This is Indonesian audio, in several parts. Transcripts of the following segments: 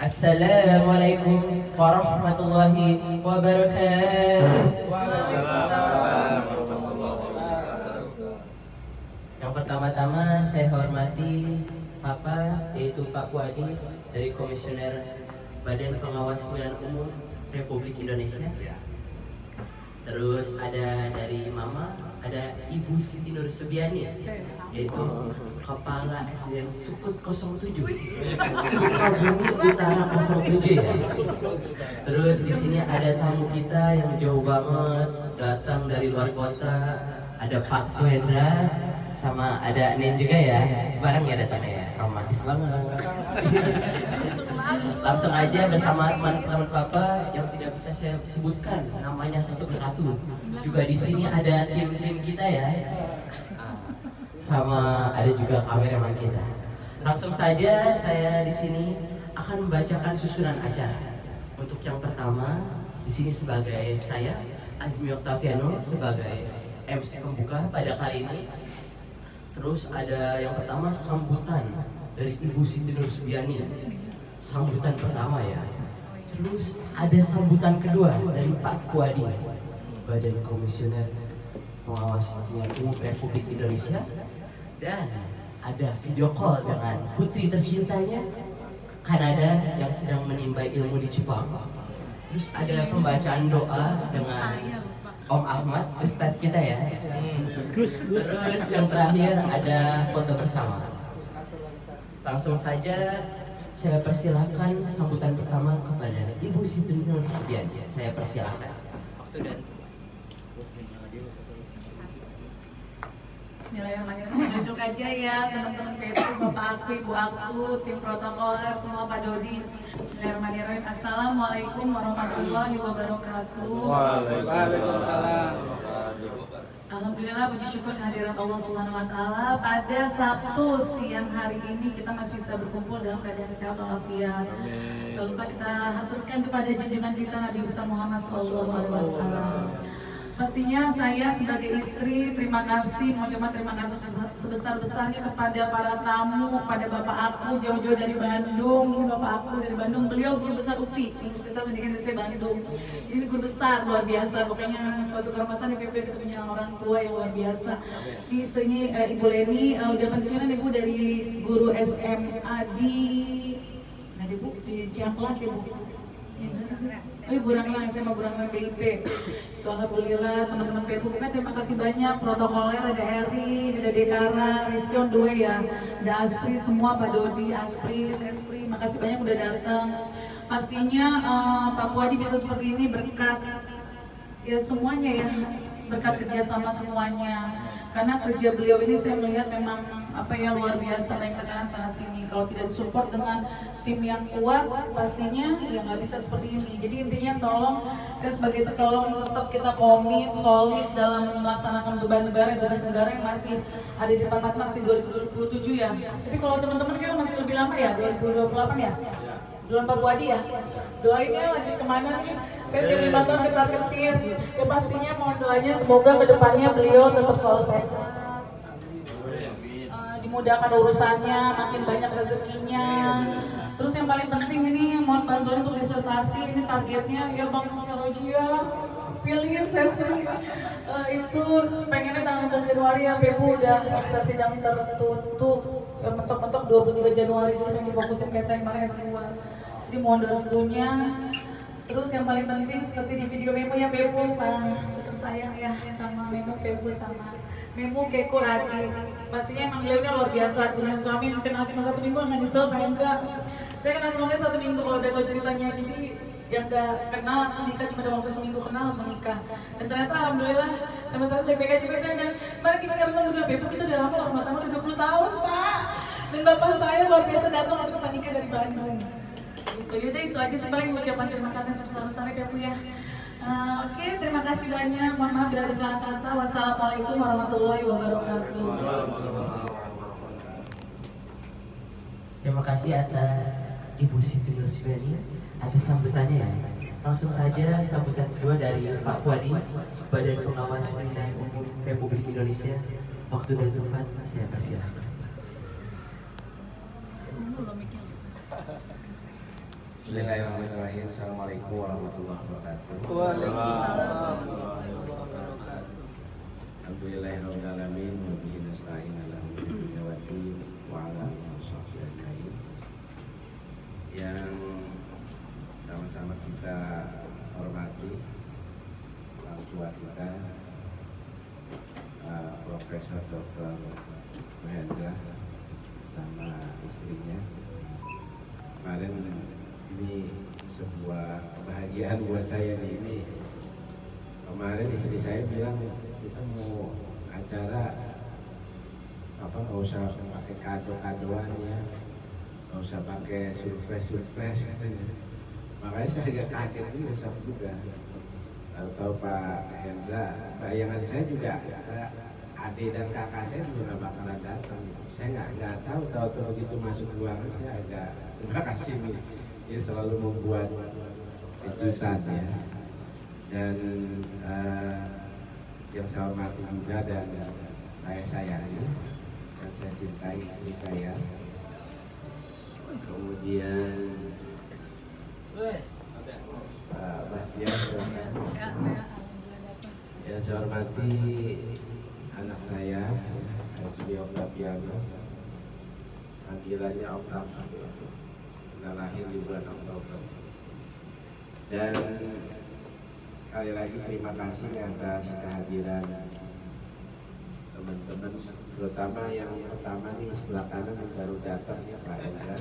Assalamualaikum warahmatullahi wabarakatuh. Yang pertama-tama saya hormati Papa, yaitu Pak Puadi dari Komisioner Badan Pengawas Pemilihan Umum Republik Indonesia. Terus ada dari Mama, ada Ibu Siti Nur Subiani, yaitu Kepala SDN Sukut 07, Sukabumi Utara 07 ya. Terus di sini ada tamu kita yang jauh banget, datang dari luar kota. Ada Pak Suhendra, sama ada Nen juga ya, bareng ya datangnya ya, romantis banget. Langsung aja bersama teman-teman Papa yang tidak bisa saya sebutkan namanya satu persatu. Juga di sini ada tim-tim kita ya, sama ada juga kameraman kita. Langsung saja saya di sini akan membacakan susunan acara. Untuk yang pertama di sini sebagai saya Azmi Octaviano sebagai MC pembuka pada kali ini. Terus ada yang pertama sambutan dari Ibu Siti Nur Subiani, sambutan pertama ya. Terus ada sambutan kedua dari Pak Puadi, Badan Komisioner Pengawas Pemilihan Umum Republik Indonesia. Dan ada video call dengan putri tercintanya Kanada yang sedang menimba ilmu di Jepang. Terus ada pembacaan doa dengan Om Ahmad, Ustadz kita ya. Terus yang terakhir ada foto bersama. Langsung saja saya persilahkan sambutan pertama kepada Ibu Siti Nur Subiani. Saya persilahkan. Waktu dan Bismillahirrahmanirrahim. Duduk aja ya teman-teman PPU, bapak aku, ibu aku, tim protokoler, semua Pak Dodi. Bismillahirrahmanirrahim. Assalamualaikum warahmatullahi wabarakatuh. Waalaikumsalam. Alhamdulillah, puji syukur kehadiran Allah Subhanahu wa Ta'ala. Pada Sabtu siang hari ini kita masih bisa berkumpul dalam keadaan sehat walafiat. Tak lupa kita haturkan kepada junjungan kita Nabi besar Muhammad SAW. Pastinya saya sebagai istri terima kasih, mengucapkan terima kasih sebesar-besarnya kepada para tamu, kepada bapak aku jauh-jauh dari Bandung. Bapak aku dari Bandung, beliau guru besar UPI, Universitas Pendidikan Indonesia Bandung. Ini guru besar luar biasa, pokoknya suatu kehormatan di PP ketemunya orang tua yang luar biasa. Ini istrinya Ibu Leni, udah pensiunan Ibu dari guru SMA di Ciamplas ya Bu. Oh, Buranglang, SMA Buranglang BIP. Itu alhamdulillah teman-teman PPU kan terima kasih banyak, protokoler ada Eri, ada Dekara, Rizky on the way ya, ada Aspri semua, Pak Dodi, Aspri, makasih banyak udah datang. Pastinya Pak Puadi bisa seperti ini berkat ya semuanya ya, berkat kerjasama semuanya. Karena kerja beliau ini saya melihat memang apa ya luar biasa, naik tekanan sana sini. Kalau tidak disupport dengan tim yang kuat, pastinya ya nggak bisa seperti ini. Jadi intinya tolong, saya sebagai setolong tetap kita komit, solid dalam melaksanakan beban negara, tugas negara yang masih ada di depan mata, masih 2027 ya. Tapi kalau teman-teman kan masih lebih lama ya, 2028 ya. Doain Pak Puadi ya, doain ya lanjut kemana nih. Saya tim 5 tahun ketar-ketir, ya pastinya mohon doanya semoga kedepannya beliau tetap selalu sehat, dimudahkan urusannya, makin banyak rezekinya. Terus yang paling penting ini mohon bantuan untuk disertasi, ini targetnya ya Bang Saroji ya, pilihin saya sendiri. Itu pengennya tanggal 16 Januari ya, PPU udah bisa sidang tertutup, ya mentok-mentok 23 Januari, jadi pengen difokusin ke saya kemarin S2. Jadi mohon doa seluruhnya. Terus yang paling penting seperti di video memo ya PPU, tetap sayang ya sama memo PPU sama Memo Keko Adi. Pastinya emang beliau luar biasa, punya suami kenal cuma 1 minggu nggak nyesel Pak Hendra. Saya kenal suaminya 1 minggu kalau udah tahu ceritanya, jadi yang nggak kenal langsung nikah, cuma ada waktu seminggu kenal langsung nikah. Dan ternyata alhamdulillah sama-sama baik-baik aja dan mari kita ngomong berdua PPU, kita udah lama rumah tangga udah 20 tahun Pak. Dan bapak saya luar biasa datang waktu kita nikah dari Bandung. Yaudah itu aja sih paling ucapan terima kasih sebesar-besarnya PPU ya. Oke, terima kasih banyak. Mohon maaf bila ada salah kata. Wassalamualaikum warahmatullahi wabarakatuh. terima kasih atas Ibu Siti Nur Subiani atas sambutannya ya. Langsung saja sambutan kedua dari Pak Puadi, Badan Pengawas Pemilihan Umum Republik Indonesia. Waktu dan tempat saya persilahkan. Bismillahirrahmanirrahim. Assalamualaikum warahmatullahi wabarakatuh. Waalaikumsalam warahmatullahi wabarakatuh. Alhamdulillahirabbil alamin wa bihi nasta'in ala umuri waddin wa ala alihi washabbihi ajmain. Yang sama-sama kita hormati orang tua kita, Profesor Dr. Mahendra sama istrinya. Kemarin ini sebuah kebahagiaan buat saya nih. Ini kemarin istri saya bilang kita mau acara apa, nggak usah pakai kado-kadoan ya, nggak usah pakai surprise katanya. Makanya saya agak kaget juga. Tahu Pak Hendra, bayangan saya juga adik dan kakak saya juga nggak bakalan datang. Saya nggak tahu begitu masuk ruangan saya agak terima kasih nih. Dia selalu membuat kejutan ya. Dan yang saya hormati juga dan saya sayangi dan saya cintai istri saya. Kemudian Bahtiar, yang saya hormati anak saya Azmi Oktaviano, panggilannya Oktav, sudah lahir di bulan Oktober. Dan sekali lagi terima kasih atas kehadiran teman-teman, terutama yang pertama nih sebelah kanan yang baru datang ya Pak Hendra.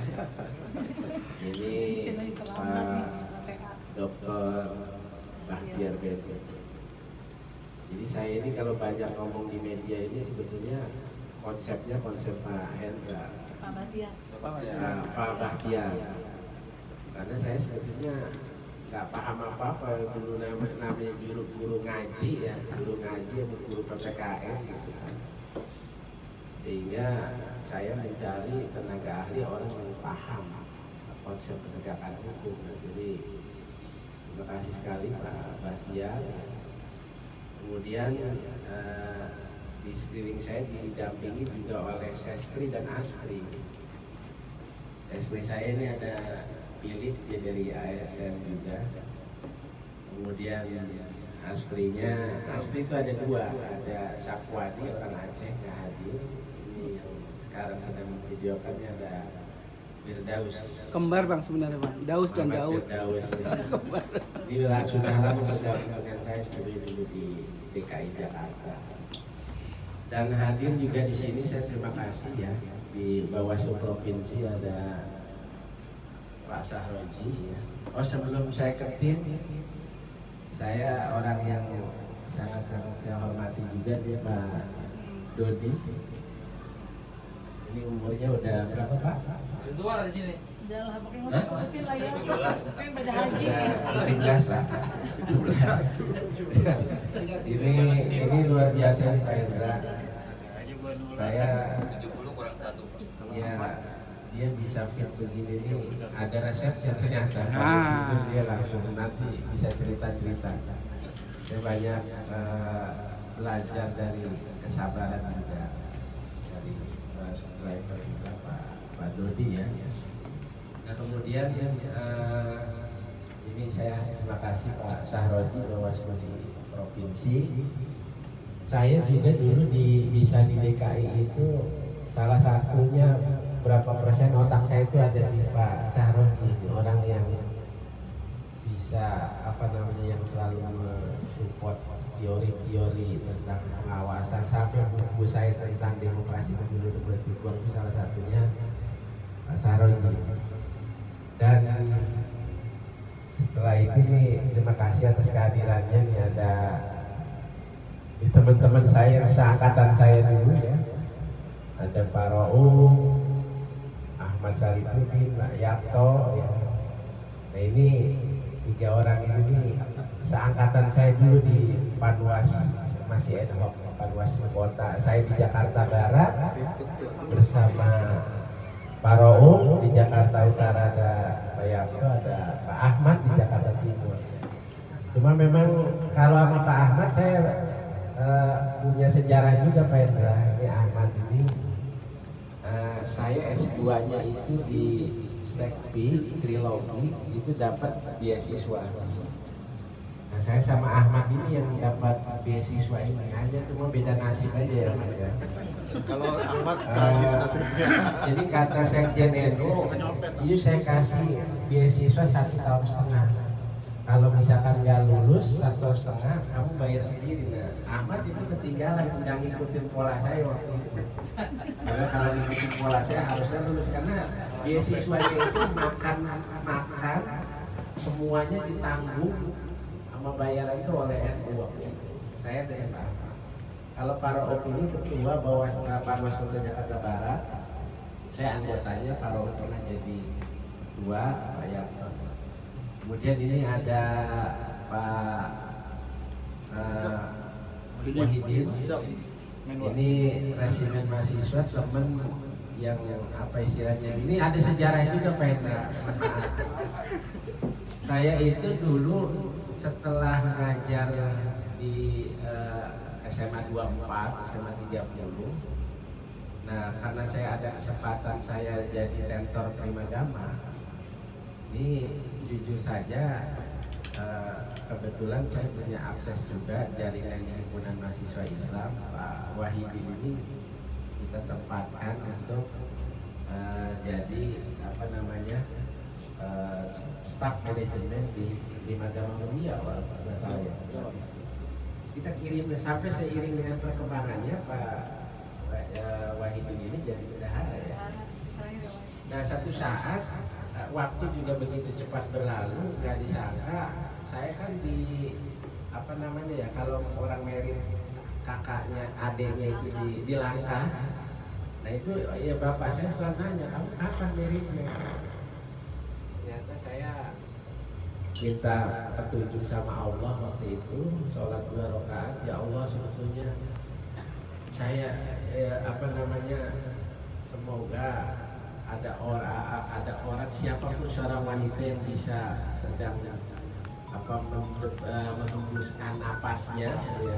Ini Pak Dr. Bahtiar Bete. Jadi saya ini kalau banyak ngomong di media ini sebetulnya konsepnya konsep Pak Hendra, Pak Bahtiar. Pak Bahtiar. Karena saya sebetulnya nggak paham apa-apa dulu namanya guru ngaji ya, guru ngaji atau guru PPKN gitu kan. Sehingga saya mencari tenaga ahli, orang yang paham konsep penegakan hukum. Jadi terima kasih sekali Pak Bahtiar. Kemudian di sekeliling saya didampingi juga oleh Sespri dan Aspri. Sespri saya ini ada Philip, dia dari ASN juga. Kemudian Aspri itu ada dua, ada Sakwadi orang Aceh yang hadir. Ini yang sekarang sedang memvideokannya ada Firdaus. Kembar bang sebenarnya bang, Daus dan Daud. Firdaus. Dia sudah lama bergabung dengan saya dulu di DKI Jakarta. Dan hadir juga di sini saya terima kasih ya, di Bawaslu Provinsi ada Pak Sahroji ya. Oh sebelum saya ke tim, saya orang yang sangat saya hormati juga dia Pak Dodi. Ini umurnya udah berapa Pak? Tua di sini. Udah lah, pakai nggak usah sebutin lah ya. Pakai pada haji. 17 lah. Ini luar biasa nih Pak Hendra. Saya 70 kurang 1. ya, dia bisa fit begini nih, ada resepnya ternyata. Itu dia langsung nanti bisa cerita-cerita. Saya banyak belajar dari kesabaran juga dari driver kita Pak Dodi ya. Nah kemudian ini saya terima kasih Pak Sahroji Bawaslu Provinsi. Saya juga dulu bisa di DKI itu salah satunya berapa persen otak saya itu ada di Pak Sahroji, orang yang bisa yang selalu mensupport teori-teori tentang pengawasan, sampai buku saya tentang demokrasi pemilu 2024 itu salah satunya Pak Sahroji. Dan setelah itu nih terima kasih atas kehadirannya. Nih ada teman-teman saya yang seangkatan saya dulu ya, ada Pak Ro'um, Ahmad Salifuddin, Pak Yakto ya. Nah ini 3 orang ini seangkatan saya dulu di Panwas, masih ad hoc Panwas Kota. Saya di Jakarta Barat bersama Pak Ro'um, di Jakarta Utara ada Pak Yakto, ada Pak Ahmad di Jakarta Timur. Cuma memang kalau sama Pak Ahmad saya punya sejarah juga Pak Hendra. Ini Ahmad ini saya S2-nya itu di Stekpi trilogi itu dapat beasiswa. Nah, saya sama Ahmad ini yang dapat beasiswa ini, hanya cuma beda nasib aja ya, Ahmad ya. Kalau Ahmad tragis nasibnya. Jadi kata Sekjen NU, itu saya kasih beasiswa 1,5 tahun. Kalau misalkan nggak lulus 1,5 tahun, kamu bayar sendiri. Nah, Ahmad itu ketinggalan, nggak ngikutin pola saya waktu itu. Karena kalau ngikutin pola saya harusnya lulus, karena beasiswanya itu makan semuanya ditanggung sama bayaran itu oleh NU waktu itu. Saya dengan Pak Ahmad. Kalau para opini ketua Bawaslu Kota Jakarta Barat, saya anggotanya, para opini jadi ketua Pak Yarto. Kemudian ini ada Pak Wahidin. Ini resimen mahasiswa, teman yang apa istilahnya? Ini ada sejarah juga Pak Hendra. Saya itu dulu setelah ngajar di SMA 24, SMA 30. Nah, karena saya ada kesempatan saya jadi tentor Primagama, ini jujur saja kebetulan saya punya akses juga jaringan himpunan mahasiswa Islam. Pak Wahidin ini kita tempatkan untuk jadi apa namanya staf manajemen di Primagama Mulia kalau nggak salah ya. Kita kirim sampai seiring dengan perkembangannya Pak Wahidin ini jadi bendahara ya. Nah, satu saat waktu juga begitu cepat berlalu, nggak disangka saya kan di apa namanya ya, kalau orang merit kakaknya adiknya itu di Langkah. Nah itu ya bapak saya selalu nanya, kamu apa meritnya? Ternyata saya minta petunjuk sama Allah waktu itu, sholat 2 rakaat. Ya Allah, sebetulnya saya apa namanya, semoga ada orang siapapun seorang wanita yang bisa sedang apa menghembuskan napasnya ya.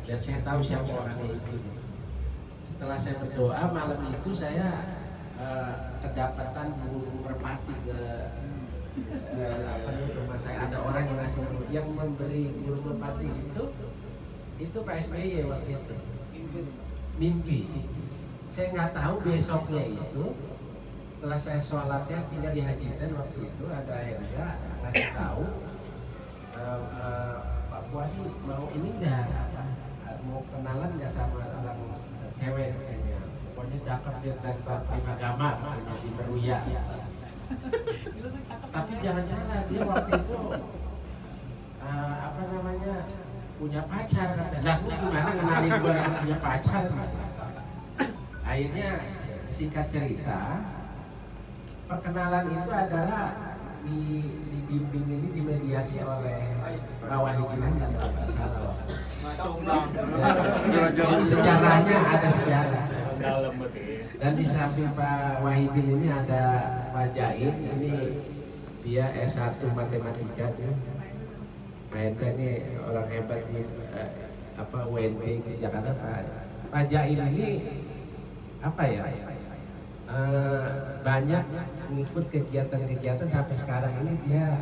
Dan saya tahu siapa orangnya itu. Setelah saya berdoa malam itu, saya kedapatan burung merpati ke rumah saya. Ada orang yang memberi burung merpati itu Pak SBY waktu itu. Mimpi. Saya nggak tahu besoknya itu. Setelah saya sholatnya tinggal dihajikan waktu itu, ada Hendra ngasih tahu, Pak Buadi mau ini nggak, mau kenalan nggak sama orang cewek kayaknya, pokoknya cakep dia dan Primagama katanya di Meruya. Tapi jangan salah, dia waktu itu apa namanya, punya pacar katanya. Lah gimana kenalin gue yang punya pacar? Akhirnya singkat cerita, perkenalan itu adalah dibimbing ini, dimediasi oleh Pak Wahidin dan Pak Sato. Sejarahnya ada sejarah. Dan di samping Pak Wahidin ini ada Pak Jain, ini dia S1 matematika ya. Pak Hendra ini orang hebat di apa UNP di Jakarta. Pak Jain ini apa ya? Banyak mengikut kegiatan-kegiatan sampai sekarang ini. Dia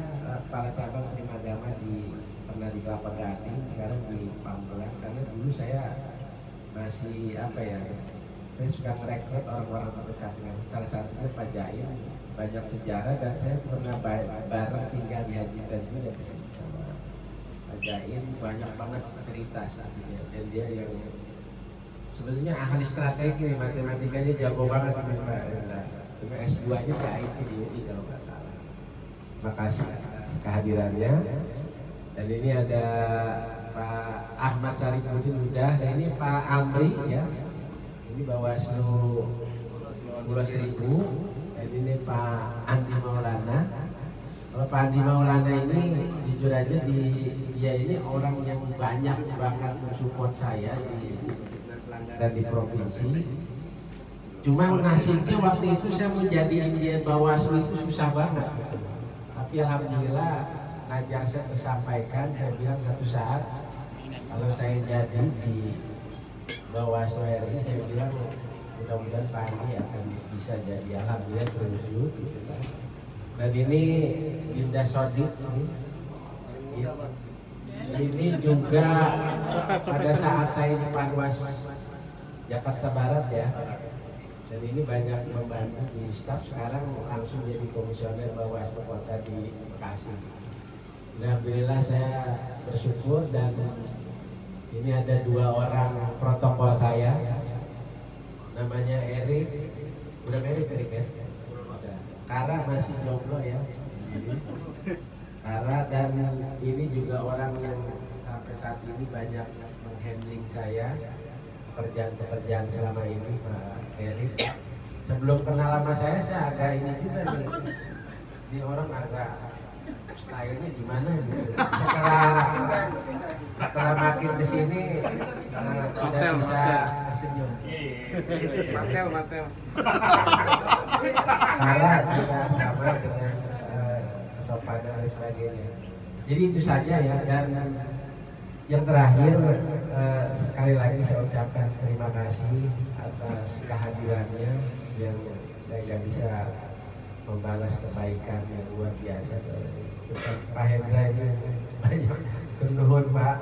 kepala cabang Primagama pernah di Kelapa Gading, sekarang di Pamulang. Karena dulu saya masih apa ya, saya suka merekrut orang-orang terdekat dengan salah satunya Pak Jain. Banyak sejarah, dan saya pernah bareng tinggal di Hajitan juga di sini sama Pak Jain. Banyak banget cerita sepertinya, dan dia yang sebenarnya ahli strategi, matematikanya jago banget Pak Hendra. Cuma S2-nya di IT di UI kalau nggak salah. Makasih kehadirannya. Dan ini ada Pak Ahmad Sarifudin udah, dan ini Pak Amri ya. Ini Bawaslu Pulau Seribu. Dan ini Pak Andi Maulana. Kalau Pak Andi Maulana ini jujur aja, dia ini orang yang banyak banget mensupport saya dan di provinsi. Cuma nasibnya waktu itu saya menjadi dia Bawaslu itu susah banget. Tapi alhamdulillah ngajar saya tersampaikan. Saya bilang satu saat kalau saya jadi di Bawaslu RI, saya bilang mudah-mudahan Pak Haji akan bisa jadi alhamdulillah terwujud gitu kan. Dan ini Linda Sodik ini juga pada saat saya di Panwas Jakarta Barat ya, dan ini banyak membantu di staf, sekarang langsung jadi komisioner Bawaslu Kota di Bekasi. Alhamdulillah saya bersyukur, dan ini ada 2 orang protokol saya, namanya Erik, udah Erik ya? Udah. Kara masih jomblo ya. Kara, dan ini juga orang yang sampai saat ini banyak menghandling saya pekerjaan-pekerjaan selama ini, Pak Erik. Sebelum kenal sama saya agak ini juga nih. Ini orang agak stylenya gimana gitu. Setelah makin kesini tidak bisa senyum. Matel. Karena juga sama dengan sopan dan sebagainya. Jadi itu saja ya. Dan yang terakhir sekali lagi saya ucapkan terima kasih atas kehadirannya, yang saya nggak bisa membalas kebaikan yang luar biasa. Pak Hendra ini banyak nuhun Pak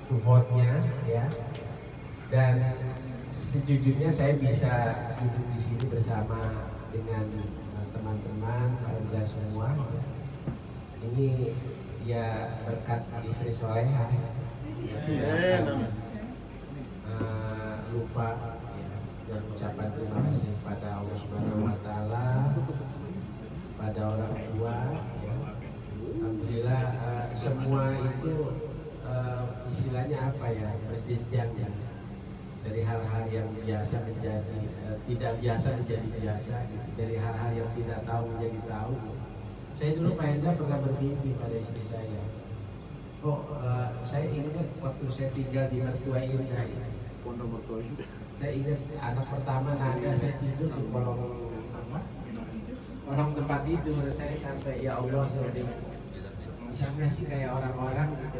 supportnya ya, dan sejujurnya saya bisa duduk di sini bersama dengan teman-teman Anda semua. Ini ya berkat istri soleha. Lupa ya, dan ucapan terima kasih pada Allah Subhanahu Wa Taala, pada orang tua. Ya. Alhamdulillah semua itu istilahnya apa ya, berjenjang ya, dari hal-hal yang biasa menjadi tidak biasa menjadi biasa, gitu. Dari hal-hal yang tidak tahu menjadi tahu. Saya dulu Pak Hendra pernah bermimpi pada istri saya. Saya ingat waktu saya tinggal di Mertua Indah ya. Pondok Mertua Indah. Saya ingat anak pertama Nada, saya tidur di kolong tempat tidur. Saya sampai ya Allah, saya bisa nggak sih kayak orang-orang gitu,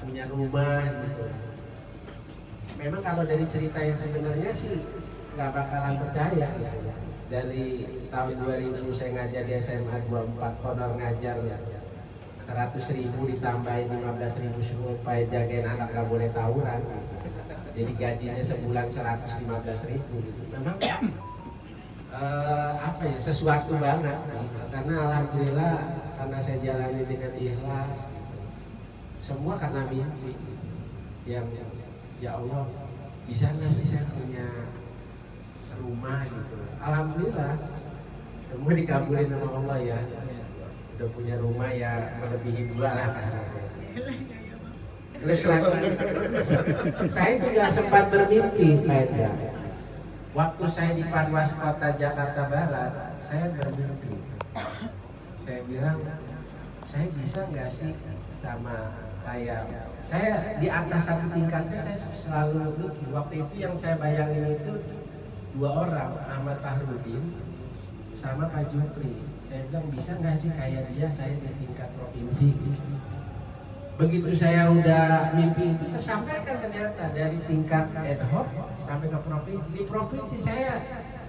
punya rumah gitu. Memang kalau dari cerita yang sebenarnya sih nggak bakalan percaya gitu. Dari tahun 2000 saya ngajar di SMA 24, honor ngajar 100.000 ditambahin 15.000 supaya jagain anak nggak boleh tawuran gitu. Jadi gajinya sebulan 115.000 gitu. Memang sesuatu banget sih. Karena alhamdulillah karena saya jalani dengan ikhlas gitu. Semua karena mimpi yang ya Allah, bisa nggak sih saya punya rumah gitu. Alhamdulillah semua dikabulin sama Allah ya. Udah punya rumah ya melebihi 2 lah kasarnya. Saya juga sempat bermimpi kayaknya. Waktu saya di Panwas Kota Jakarta Barat, saya bermimpi. Saya bilang, saya bisa nggak sih sama saya di atas satu tingkatnya. Saya selalu mikir, waktu itu yang saya bayangin itu 2 orang, Ahmad Fahrudin sama Pak Jupri. Saya bilang bisa nggak sih kayak dia, saya di tingkat provinsi gitu. Begitu saya udah mimpi itu tersampaikan, ternyata dari tingkat ad hoc sampai ke provinsi. Di provinsi saya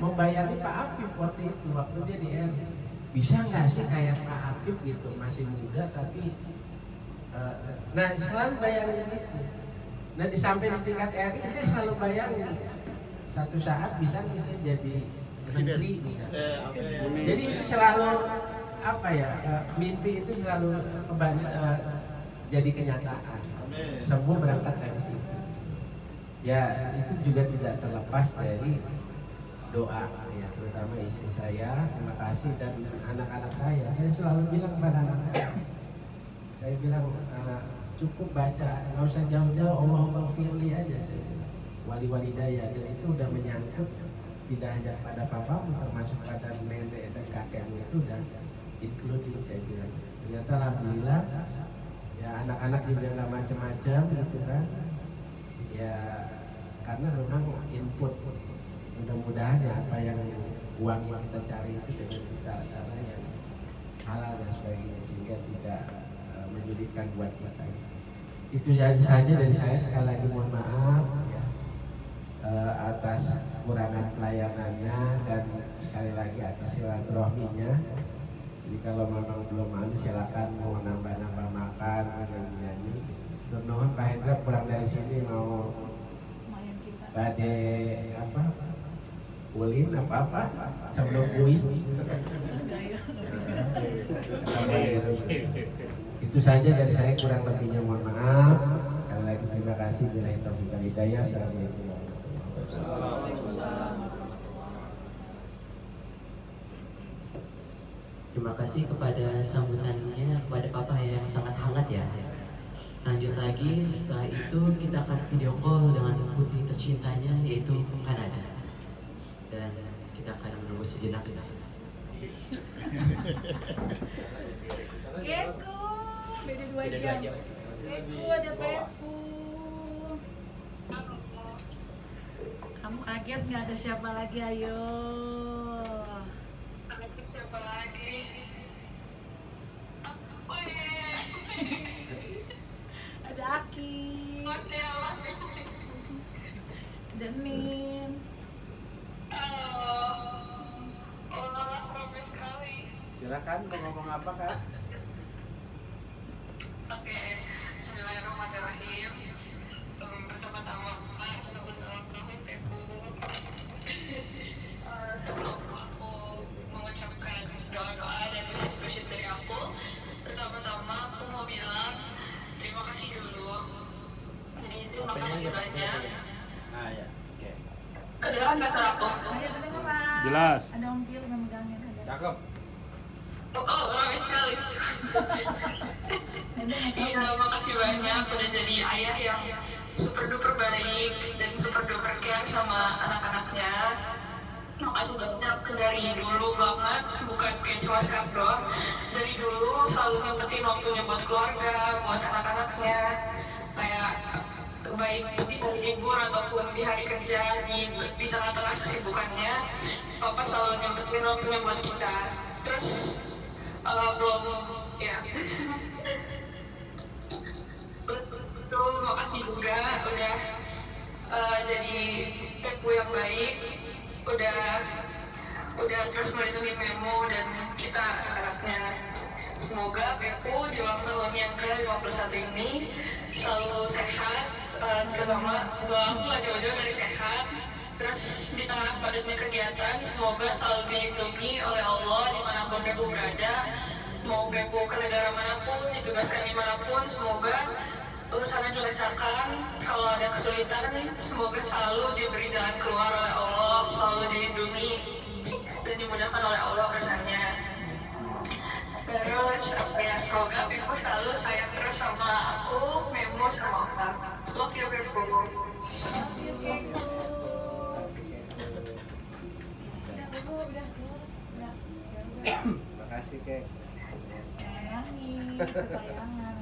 membayangi Pak Apip waktu itu, waktu dia di RI. Bisa nggak sih kayak Pak Apip gitu, masih muda tapi nah selalu bayangin itu. Nah di sampai di tingkat RI saya selalu bayangin satu saat bisa saya jadi menteri. Jadi itu selalu apa ya, mimpi itu selalu jadi kenyataan. Semua berangkat dari situ. Ya itu juga tidak terlepas dari doa ya, terutama istri saya, terima kasih, dan anak-anak saya. Saya selalu bilang kepada anak-anak, saya bilang cukup baca, nggak usah jauh-jauh, Allahumma firli aja saya bilang. Wali-wali daya, dan itu udah menyangkut tidak hanya pada papamu, termasuk pada nenek dan kakekmu, itu udah including saya bilang. Ternyata alhamdulillah ya anak-anak juga nggak macam-macam gitu kan ya, karena memang input. Mudah-mudahan ya apa yang uang yang kita cari itu dengan cara-cara yang halal dan sebagainya, sehingga tidak menyulitkan buat kita. Itu saja dari saya. Sekali lagi mohon maaf ya, atas kurangan pelayanannya dan sekali lagi atas silaturahminya. Jadi kalau memang belum malu silakan mau nambah-nambah makan dan nyanyi. Nuhun Pak Hendra pulang dari sini mau pada apa? Ulin apa sebelum uin. Itu saja dari saya, kurang lebihnya mohon maaf. Sekali lagi terima kasih. Billahi taufiq wal hidayah. Assalamualaikum. Terima kasih kepada sambutannya kepada Papa yang sangat hangat ya. Lanjut lagi, setelah itu kita akan video call dengan putri tercintanya yaitu Kanada. Dan kita akan menunggu sejenak kita. Keku, beda 2 jam. Keku ada Pepu. Kamu kaget nggak ada siapa lagi? Ayo. Ada siapa lagi? Ada Aki. Ada Nin. Ramai sekali. Silakan mau ngomong apa Kak? Oke, bismillahirrahmanirrahim. Pertama-tama, selamat ulang tahun Tepu. Aku mengucapkan doa-doa dan wishes dari aku. Pertama-tama aku mau bilang terima kasih dulu. Jadi terima kasih banyak. Kedengaran nggak salah aku? Jelas. Ada Om Pil yang megangin. Cakep. Oh, ramai sekali. Iya, makasih banyak udah jadi ayah yang super duper baik dan super duper care sama anak-anaknya. Makasih banyak dari dulu banget, bukan kayak cuma sekarang doang. Dari dulu selalu nyempetin waktunya buat keluarga, buat anak-anaknya. Kayak baik di hari libur ataupun di hari kerja, di tengah-tengah kesibukannya, Papa selalu nyempetin waktunya buat kita. Terus belum ya. Betul, makasih juga udah jadi Pepu yang baik, udah terus melindungi Memo dan kita anak-anaknya. Semoga Pepu di ulang tahun yang ke-51 ini selalu sehat, terutama doaku gak jauh-jauh dari sehat. Terus di tengah padatnya kegiatan, semoga selalu dilindungi oleh Allah dimanapun Pepu berada. Mau Pepu ke negara manapun, ditugaskan dimanapun, semoga urusannya dilancarkan. Kalau ada kesulitan, semoga selalu diberi jalan keluar oleh Allah, selalu dilindungi dan dimudahkan oleh Allah urusannya. Terus semoga Pepu selalu sayang terus sama aku, Memo, sama Oka. Love you Pepu. Terima kasih Kek. Sayangi, kesayangan.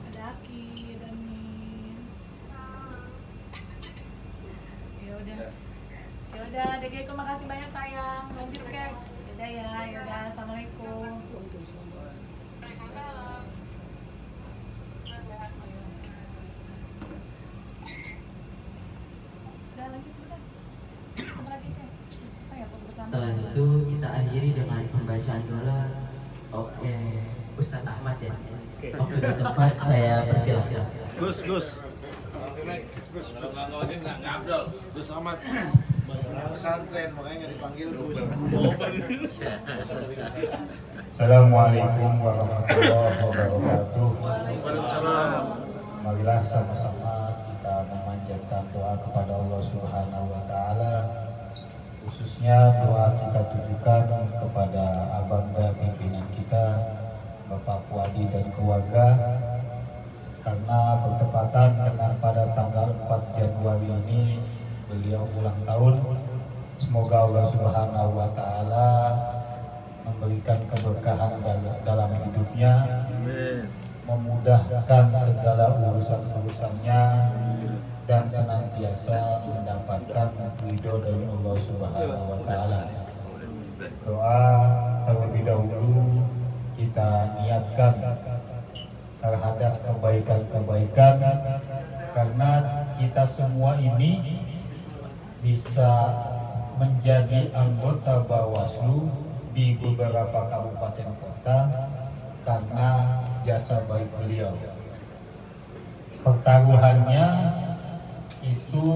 Ada Aki, ada Nin. Ya udah, Degeku makasih banyak sayang. Lanjut Kek. Yaudah, assalamualaikum. Waalaikumsalam. Udah lanjut udah. Apa lagi Kek? Selesai ya pembersama. Setelah itu kita akhiri dengan pembacaan doa. Oke, Ustadz Ahmad ya. Waktu dan tempat saya persilahkan. Gus. Gus Ahmad. Pesantren makanya nggak dipanggil Gus. Assalamualaikum warahmatullahi wabarakatuh. Waalaikumsalam. Marilah sama-sama kita memanjatkan doa kepada Allah Subhanahu wa taala. Khususnya doa kita tujukan kepada abangga pimpinan kita Bapak Puadi dan keluarga, karena bertepatan dengan pada tanggal 4 Januari ini beliau ulang tahun. Semoga Allah Subhanahu wa taala memberikan keberkahan dalam hidupnya, memudahkan segala urusan-urusannya, dan senantiasa mendapatkan ridho dari Allah Subhanahu wa taala. Doa terlebih dahulu kita niatkan terhadap kebaikan-kebaikan, karena kita semua ini bisa menjadi anggota Bawaslu di beberapa kabupaten kota karena jasa baik beliau. Pertaruhannya itu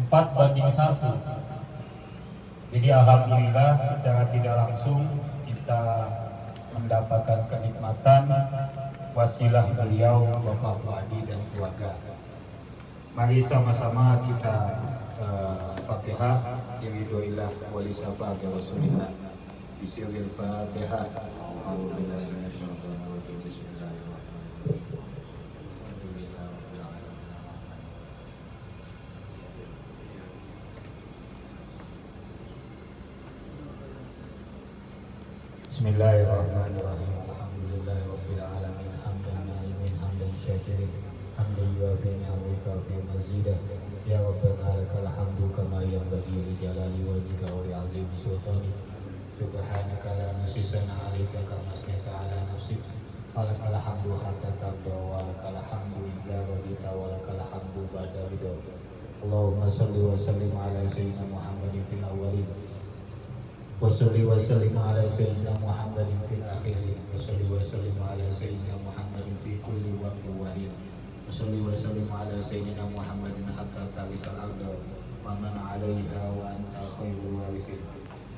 4-1. Jadi alhamdulillah secara tidak langsung kita mendapatkan kenikmatan wasilah beliau Bapak Wadi dan keluarga. Mari sama-sama kita Fatihah Yamiduillah wali syafaat Rasulillah. Bismillahirrahmanirrahim. Bismillahirrahmanirrahim. Alhamdulillahirabbil alamin. Hamdan na'imin, hamdan syakirin, hamdan yuwafi ni'amika fi mazidah. Ya Rabbana lakal hamdu kama yanbaghi li jalali wajhika wa li 'azimi sultanik. Subhanaka la nuhsi alaika kama asnaita ala nafsik. Falakal hamdu hatta tarda wa lakal hamdu idza radita wa lakal hamdu ba'da ridha. Allahumma shalli wa sallim ala sayyidina Muhammadin fil awwalin. Wasalli wa sallim ala sayyidina Muhammadin fil akhirin. Wasalli wa sallim ala sayyidina Muhammadin fi kulli waqtin wa hin. Wasalli wa sallim ala sayyidina Muhammadin hatta tarisal arda wa man 'alaiha wa anta khairul warithin.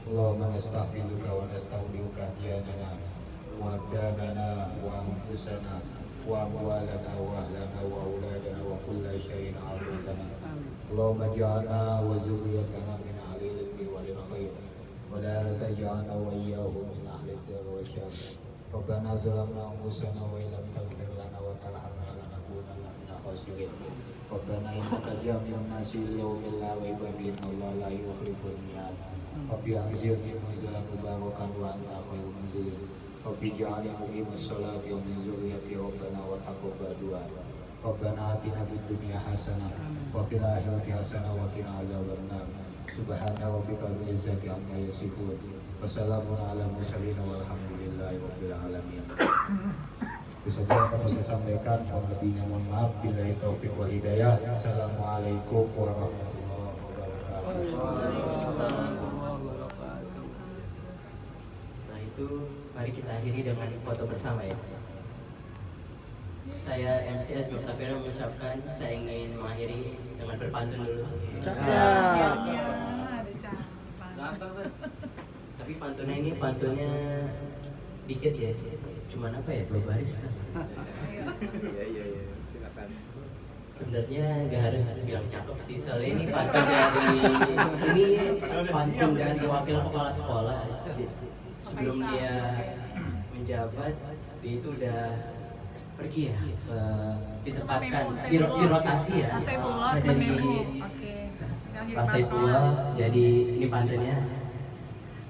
Allahumma nastaghfiruka wa nastaghfiruka diyanana wa abdanana wa anfusana wa amwalana wa ahlana wa auladana wa kulla syai'in 'alatana. Allahumma ij'alna wa dzurriyyatana min ahlil ilmi wal khair. ولا تجعلنا وإياه من أهل الدار والشر. ربنا ظلمنا أنفسنا وإن لم تغفر لنا وترحمنا لنكونن من الخاسرين. ربنا إنك جامع الناس ليوم لا ريب فيه إن الله لا يخلف الميعاد. رب أنزلني منزلا مباركا وأنت خير منزلين. رب اجعلني مقيم الصلاة ومن ذريتي ربنا وتقبل دعاء. ربنا آتنا في الدنيا حسنة وفي الآخرة حسنة وقنا عذاب النار. Subhana rabbika rabbil izzati amma yasifun wa salamun ala mursalin walhamdulillahi rabbil alamin. Itu saja yang saya sampaikan. Kurang lebihnya mohon maaf. Billahi taufiq wal hidayah. Assalamualaikum warahmatullahi wabarakatuh. Setelah itu mari kita akhiri dengan foto bersama ya. Saya MCS Muktafir mengucapkan saya ingin mengakhiri dengan berpantun dulu. Tapi pantunnya ini pantunnya dikit ya, cuman apa ya, 2 baris kan? Iya, silakan. Sebenarnya nggak harus bilang cakep sih, soalnya ini pantun dari wakil kepala sekolah. Sebelum dia menjabat, dia itu udah pergi ya, ditempatkan di rotasi ya, dari Pak Saifullah. Jadi ini pantunnya,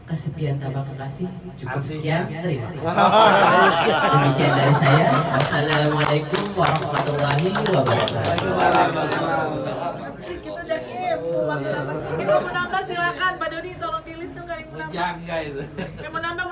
kesepian tanpa kekasih, cukup sekian, terima kasih. Demikian dari saya. Wassalamualaikum warahmatullahi wabarakatuh. Kita udah kepo banget. Mau menambah silakan, Pak Dodi tolong di list tuh kali menambah. Jangan itu. Yang menambah